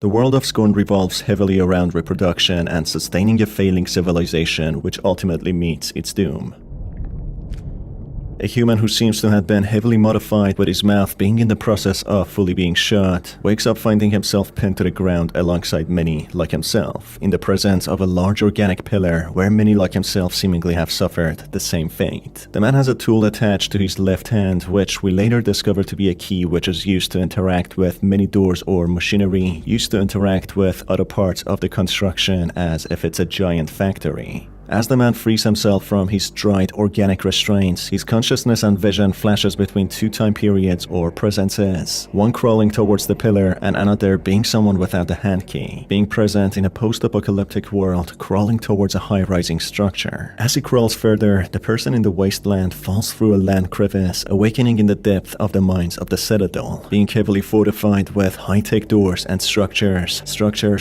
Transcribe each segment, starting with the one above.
The world of SCORN revolves heavily around reproduction and sustaining a failing civilization which ultimately meets its doom. A human who seems to have been heavily modified with his mouth being in the process of fully being shut, wakes up finding himself pinned to the ground alongside many like himself, in the presence of a large organic pillar where many like himself seemingly have suffered the same fate. The man has a tool attached to his left hand which we later discover to be a key which is used to interact with many doors or machinery used to interact with other parts of the construction as if it's a giant factory. As the man frees himself from his dried organic restraints, his consciousness and vision flashes between two time periods or presences, one crawling towards the pillar and another being someone without a hand key, being present in a post-apocalyptic world crawling towards a high-rising structure. As he crawls further, the person in the wasteland falls through a land crevice, awakening in the depth of the mines of the citadel, being heavily fortified with high-tech doors and structures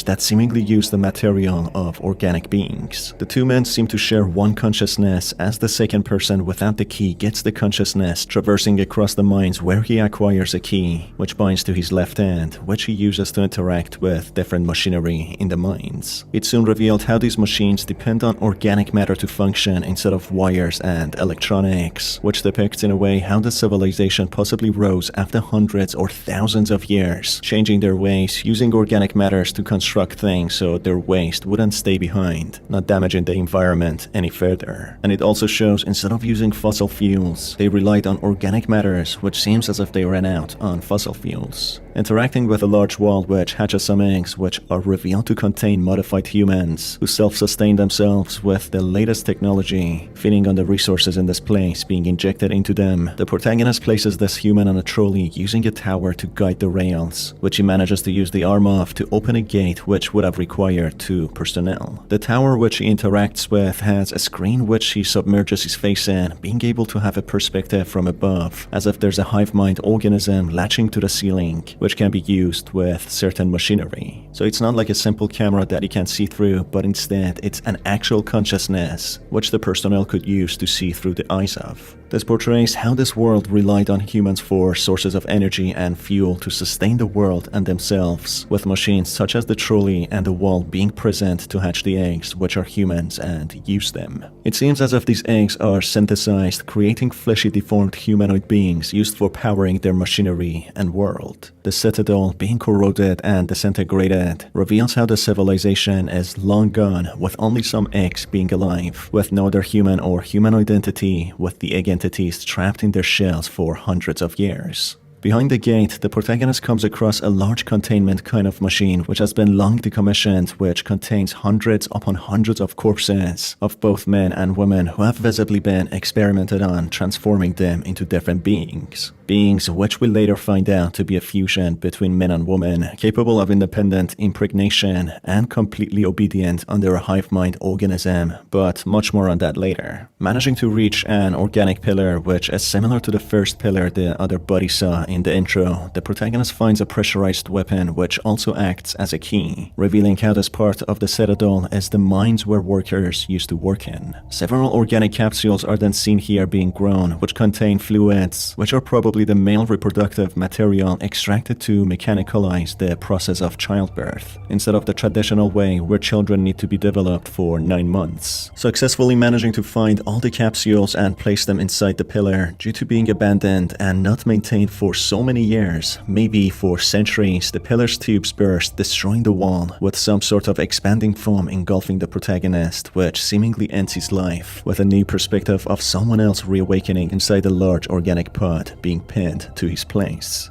that seemingly use the material of organic beings. The two men seem to share one consciousness as the second person without the key gets the consciousness traversing across the mines where he acquires a key which binds to his left hand, which he uses to interact with different machinery in the mines. It soon revealed how these machines depend on organic matter to function instead of wires and electronics, which depicts in a way how the civilization possibly rose after hundreds or thousands of years, changing their ways, using organic matters to construct things so their waste wouldn't stay behind, not damaging the environment any further. And it also shows instead of using fossil fuels, they relied on organic matters, which seems as if they ran out on fossil fuels. Interacting with a large wall which hatches some eggs which are revealed to contain modified humans who self-sustain themselves with the latest technology, feeding on the resources in this place being injected into them. The protagonist places this human on a trolley using a tower to guide the rails, which he manages to use the arm of to open a gate which would have required 2 personnel. The tower which he interacts with has a screen which he submerges his face in, being able to have a perspective from above, as if there's a hive mind organism latching to the ceiling, which can be used with certain machinery. So it's not like a simple camera that you can see through, but instead it's an actual consciousness, which the personnel could use to see through the eyes of. This portrays how this world relied on humans for sources of energy and fuel to sustain the world and themselves, with machines such as the trolley and the wall being present to hatch the eggs, which are humans, and use them. It seems as if these eggs are synthesized, creating fleshy deformed humanoid beings used for powering their machinery and world. The citadel, being corroded and disintegrated, reveals how the civilization is long gone, with only some eggs being alive, with no other human or humanoid entity, with the egg entities trapped in their shells for hundreds of years. Behind the gate, the protagonist comes across a large containment kind of machine which has been long decommissioned, which contains hundreds upon hundreds of corpses of both men and women who have visibly been experimented on, transforming them into different beings. Beings which we later find out to be a fusion between men and women, capable of independent impregnation and completely obedient under a hive mind organism, but much more on that later. Managing to reach an organic pillar which is similar to the first pillar the other buddy saw in the intro, the protagonist finds a pressurized weapon which also acts as a key, revealing how this part of the citadel is the mines where workers used to work in. Several organic capsules are then seen here being grown, which contain fluids, which are probably the male reproductive material extracted to mechanicalize the process of childbirth, instead of the traditional way where children need to be developed for 9 months. Successfully managing to find all the capsules and place them inside the pillar due to being abandoned and not maintained for so many years, maybe for centuries, the pillar's tubes burst, destroying the wall, with some sort of expanding foam engulfing the protagonist, which seemingly ends his life, with a new perspective of someone else reawakening inside a large organic pod being pinned to his place.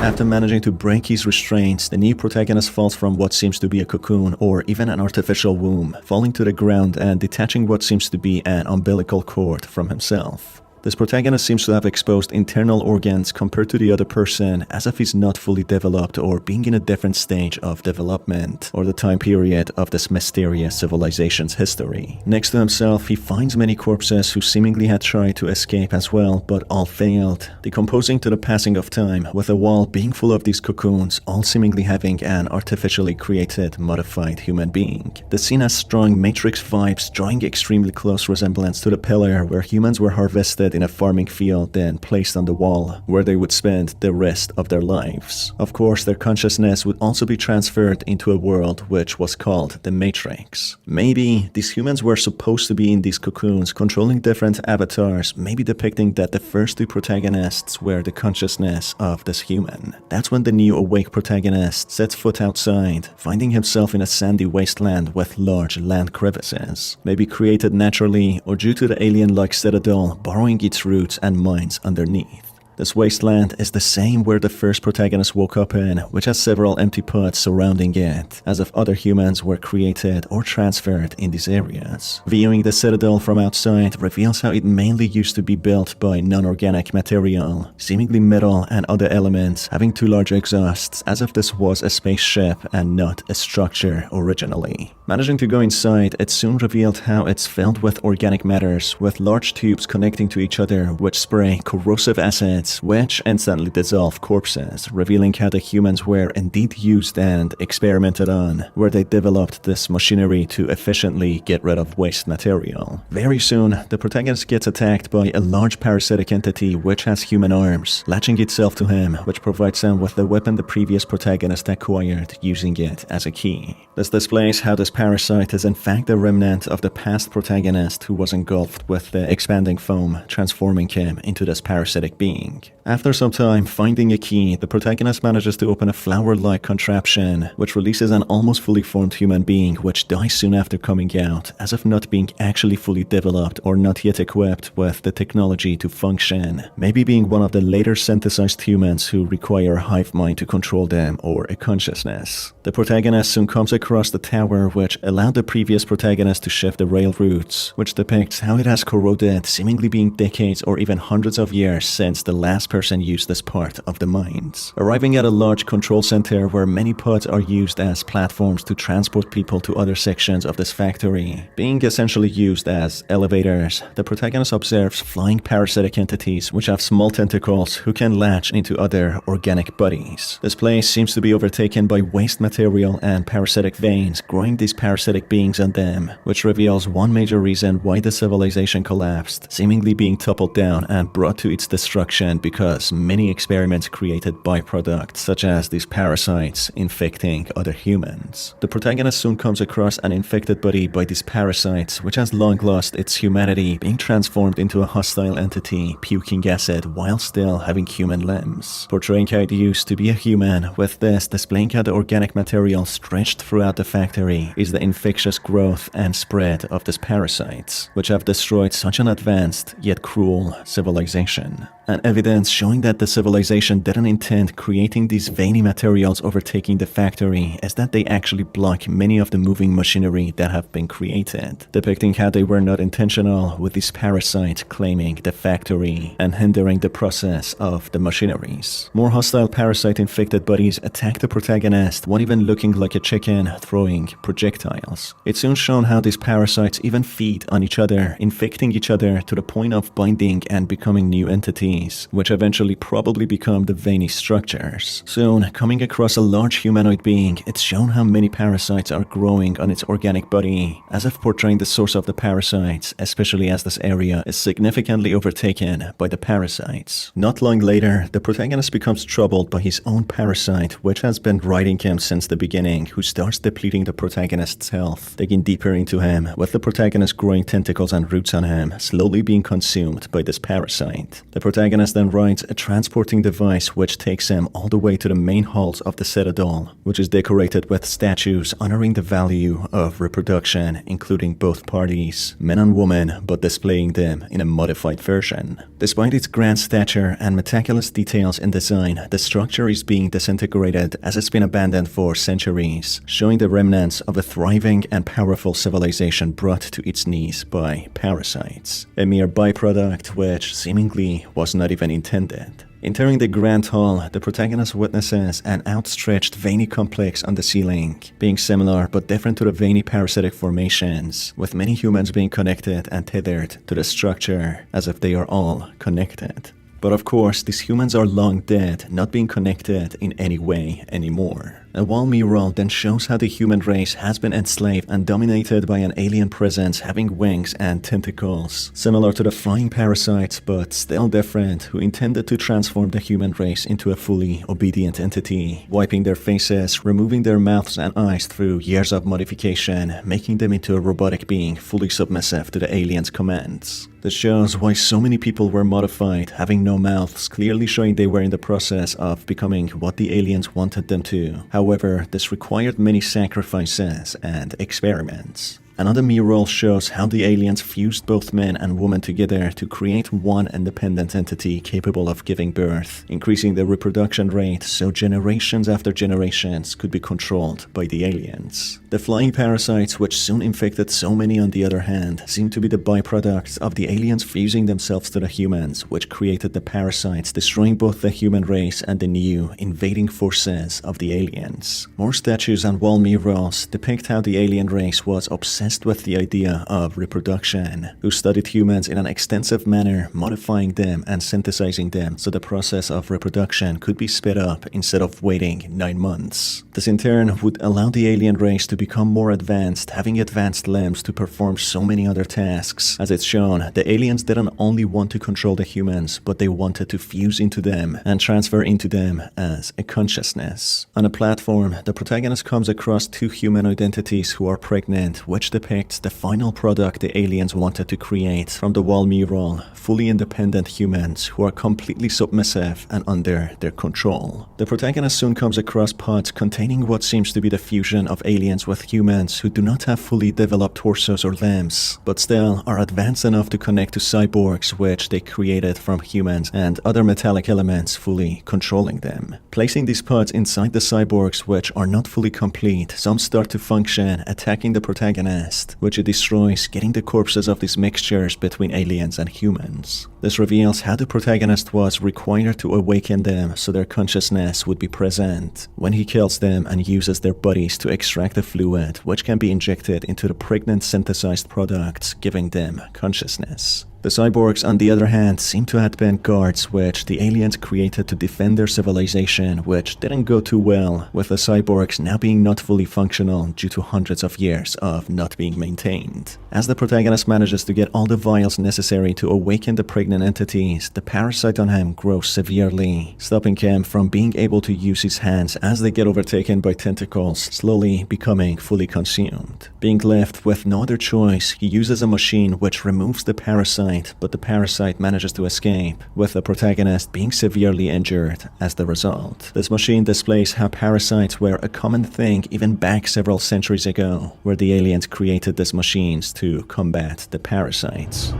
After managing to break his restraints, the new protagonist falls from what seems to be a cocoon or even an artificial womb, falling to the ground and detaching what seems to be an umbilical cord from himself. This protagonist seems to have exposed internal organs compared to the other person, as if he's not fully developed or being in a different stage of development or the time period of this mysterious civilization's history. Next to himself, he finds many corpses who seemingly had tried to escape as well, but all failed, decomposing to the passing of time, with a wall being full of these cocoons, all seemingly having an artificially created, modified human being. The scene has strong Matrix vibes, drawing extremely close resemblance to the pillar where humans were harvested in a farming field, then placed on the wall, where they would spend the rest of their lives. Of course, their consciousness would also be transferred into a world which was called the Matrix. Maybe these humans were supposed to be in these cocoons, controlling different avatars, maybe depicting that the first two protagonists were the consciousness of this human. That's when the new awake protagonist sets foot outside, finding himself in a sandy wasteland with large land crevices, maybe created naturally or due to the alien-like citadel borrowing its roots and minds underneath. This wasteland is the same where the first protagonist woke up in, which has several empty pods surrounding it, as if other humans were created or transferred in these areas. Viewing the citadel from outside reveals how it mainly used to be built by non-organic material, seemingly metal and other elements having two large exhausts, as if this was a spaceship and not a structure originally. Managing to go inside, it soon revealed how it's filled with organic matters, with large tubes connecting to each other which spray corrosive acids which instantly dissolve corpses, revealing how the humans were indeed used and experimented on, where they developed this machinery to efficiently get rid of waste material. Very soon, the protagonist gets attacked by a large parasitic entity which has human arms, latching itself to him, which provides him with the weapon the previous protagonist acquired, using it as a key. This displays how this parasite is in fact a remnant of the past protagonist who was engulfed with the expanding foam, transforming him into this parasitic being. After some time finding a key, the protagonist manages to open a flower-like contraption, which releases an almost fully formed human being which dies soon after coming out, as if not being actually fully developed or not yet equipped with the technology to function, maybe being one of the later synthesized humans who require a hive mind to control them or a consciousness. The protagonist soon comes across the tower which allowed the previous protagonist to shift the rail routes, which depicts how it has corroded, seemingly being decades or even hundreds of years since the last person used this part of the mines. Arriving at a large control center where many pods are used as platforms to transport people to other sections of this factory, being essentially used as elevators, the protagonist observes flying parasitic entities which have small tentacles who can latch into other organic bodies. This place seems to be overtaken by waste material and parasitic veins, growing these parasitic beings on them, which reveals one major reason why the civilization collapsed, seemingly being toppled down and brought to its destruction because many experiments created byproducts such as these parasites infecting other humans. The protagonist soon comes across an infected body by these parasites which has long lost its humanity, being transformed into a hostile entity, puking acid while still having human limbs. Portraying how it used to be a human, with this displaying how the organic material stretched throughout the factory is the infectious growth and spread of these parasites, which have destroyed such an advanced yet cruel civilization. And evidence showing that the civilization didn't intend creating these veiny materials overtaking the factory is that they actually block many of the moving machinery that have been created, depicting how they were not intentional, with these parasites claiming the factory and hindering the process of the machineries. More hostile parasite-infected bodies attack the protagonist, one even looking like a chicken throwing projectiles. It's soon shown how these parasites even feed on each other, infecting each other to the point of binding and becoming new entities, which eventually probably become the veiny structures. Soon, coming across a large humanoid being, it's shown how many parasites are growing on its organic body, as if portraying the source of the parasites, especially as this area is significantly overtaken by the parasites. Not long later, the protagonist becomes troubled by his own parasite, which has been riding him since the beginning, who starts depleting the protagonist protagonist's health, digging deeper into him, with the protagonist growing tentacles and roots on him, slowly being consumed by this parasite. The protagonist then rides a transporting device which takes him all the way to the main halls of the citadel, which is decorated with statues honoring the value of reproduction, including both parties, men and women, but displaying them in a modified version. Despite its grand stature and meticulous details in design, the structure is being disintegrated as it's been abandoned for centuries, showing the remnants of a thriving and powerful civilization brought to its knees by parasites, a mere byproduct which seemingly was not even intended. Entering the Grand Hall, the protagonist witnesses an outstretched veiny complex on the ceiling, being similar but different to the veiny parasitic formations, with many humans being connected and tethered to the structure as if they are all connected. But of course, these humans are long dead, not being connected in any way anymore. A wall mural then shows how the human race has been enslaved and dominated by an alien presence having wings and tentacles, similar to the flying parasites but still different, who intended to transform the human race into a fully obedient entity, wiping their faces, removing their mouths and eyes through years of modification, making them into a robotic being fully submissive to the aliens' commands. This shows why so many people were modified, having no mouths, clearly showing they were in the process of becoming what the aliens wanted them to. However, this required many sacrifices and experiments. Another mural shows how the aliens fused both men and women together to create one independent entity capable of giving birth, increasing the reproduction rate so generations after generations could be controlled by the aliens. The flying parasites, which soon infected so many on the other hand, seem to be the byproducts of the aliens fusing themselves to the humans, which created the parasites, destroying both the human race and the new, invading forces of the aliens. More statues and wall murals depict how the alien race was obsessed with the idea of reproduction, who studied humans in an extensive manner, modifying them and synthesizing them so the process of reproduction could be sped up instead of waiting 9 months. This in turn would allow the alien race to become more advanced, having advanced limbs to perform so many other tasks. As it's shown, the aliens didn't only want to control the humans, but they wanted to fuse into them and transfer into them as a consciousness. On a platform, the protagonist comes across 2 humanoid entities who are pregnant, which depicts the final product the aliens wanted to create from the wall mural, fully independent humans who are completely submissive and under their control. The protagonist soon comes across pods containing what seems to be the fusion of aliens with humans who do not have fully developed torsos or limbs, but still are advanced enough to connect to cyborgs which they created from humans and other metallic elements fully controlling them. Placing these pods inside the cyborgs which are not fully complete, some start to function, attacking the protagonist, which it destroys, getting the corpses of these mixtures between aliens and humans. This reveals how the protagonist was required to awaken them so their consciousness would be present when he kills them and uses their bodies to extract a fluid which can be injected into the pregnant synthesized products, giving them consciousness. The cyborgs, on the other hand, seem to have been guards which the aliens created to defend their civilization, which didn't go too well, with the cyborgs now being not fully functional due to hundreds of years of not being maintained. As the protagonist manages to get all the vials necessary to awaken the pregnant entities, the parasite on him grows severely, stopping him from being able to use his hands as they get overtaken by tentacles, slowly becoming fully consumed. Being left with no other choice, he uses a machine which removes the parasite, but the parasite manages to escape, with the protagonist being severely injured as the result. This machine displays how parasites were a common thing even back several centuries ago, where the aliens created these machines to combat the parasites.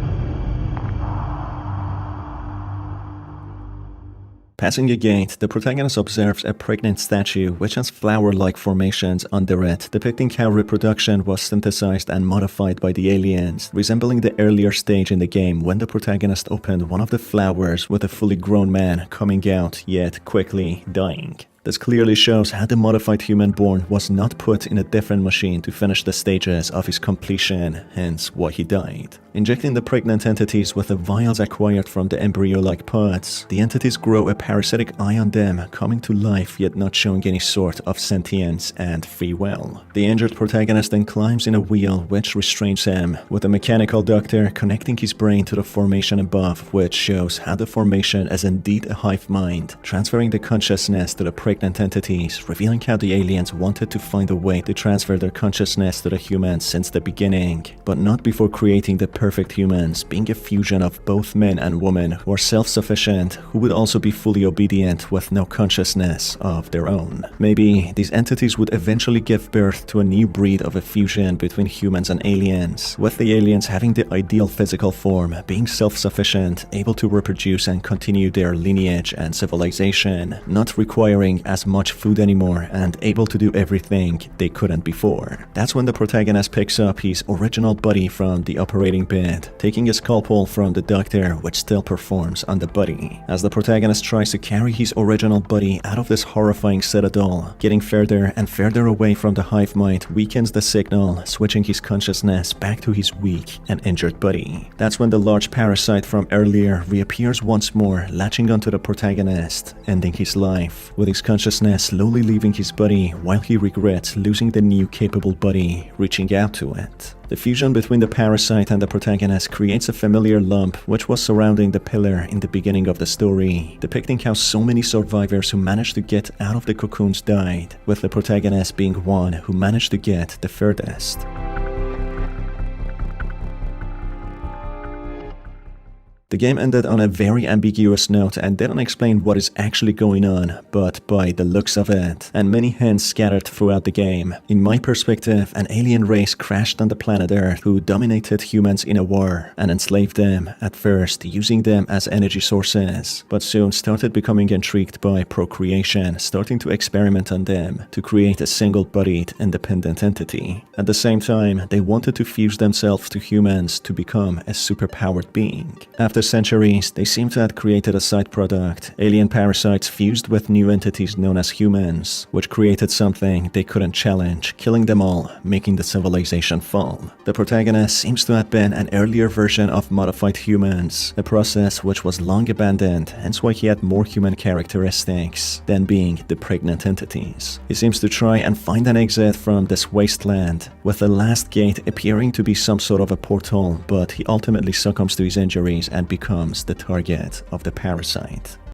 Passing a gate, the protagonist observes a pregnant statue which has flower-like formations under it, depicting how reproduction was synthesized and modified by the aliens, resembling the earlier stage in the game when the protagonist opened one of the flowers with a fully grown man coming out, yet quickly dying. This clearly shows how the modified human born was not put in a different machine to finish the stages of his completion, hence why he died. Injecting the pregnant entities with the vials acquired from the embryo-like pods, the entities grow a parasitic eye on them, coming to life yet not showing any sort of sentience and free will. The injured protagonist then climbs in a wheel which restrains him, with a mechanical doctor connecting his brain to the formation above, which shows how the formation is indeed a hive mind, transferring the consciousness to the pregnant pregnant entities, revealing how the aliens wanted to find a way to transfer their consciousness to the humans since the beginning, but not before creating the perfect humans, being a fusion of both men and women who are self-sufficient, who would also be fully obedient with no consciousness of their own. Maybe these entities would eventually give birth to a new breed of a fusion between humans and aliens, with the aliens having the ideal physical form, being self-sufficient, able to reproduce and continue their lineage and civilization, not requiring as much food anymore and able to do everything they couldn't before. That's when the protagonist picks up his original body from the operating bed, taking a scalpel from the doctor which still performs on the body. As the protagonist tries to carry his original body out of this horrifying citadel, getting further and further away from the hive mind weakens the signal, switching his consciousness back to his weak and injured body. That's when the large parasite from earlier reappears once more, latching onto the protagonist, ending his life, with his consciousness slowly leaving his body while he regrets losing the new capable body, reaching out to it. The fusion between the parasite and the protagonist creates a familiar lump which was surrounding the pillar in the beginning of the story, depicting how so many survivors who managed to get out of the cocoons died, with the protagonist being one who managed to get the furthest. The game ended on a very ambiguous note and didn't explain what is actually going on, but by the looks of it, and many hints scattered throughout the game. In my perspective, an alien race crashed on the planet Earth who dominated humans in a war and enslaved them, at first using them as energy sources, but soon started becoming intrigued by procreation, starting to experiment on them to create a single-bodied, independent entity. At the same time, they wanted to fuse themselves to humans to become a superpowered being. After centuries, they seem to have created a side product, alien parasites fused with new entities known as humans, which created something they couldn't challenge, killing them all, making the civilization fall. The protagonist seems to have been an earlier version of modified humans, a process which was long abandoned, hence why he had more human characteristics than being the pregnant entities. He seems to try and find an exit from this wasteland, with the last gate appearing to be some sort of a portal, but he ultimately succumbs to his injuries and becomes the target of the parasite.